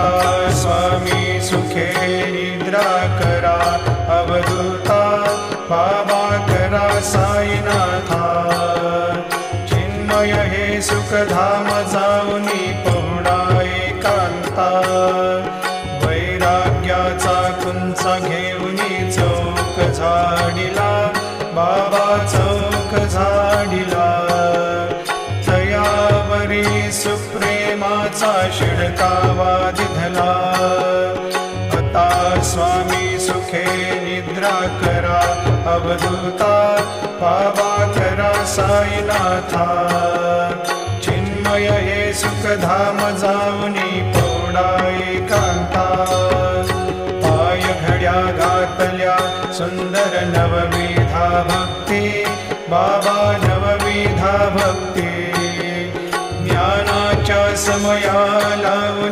आता स्वामी सुखे निद्रा करा अवधूता बाबा करा साईनाथा चिन्मय हे सुखधाम जाऊनी पहुडा एकांता वैराग्याचा कुंचा घेऊनी चौक झाडिला बाबा चौक झाडिला तयावरी सुप्रेमाचा शिडकावा दिधला आता स्वामी सुखे निद्रा करा अवधूता बाबा करा साईनाथा चिन्मय हे सुखधाम जाऊनी पौडा एकांता पाय घड्या घातल्या सुंदर नवविधा भक्ती बाबा नवविधा भक्ती ज्ञानाच्या समया लावून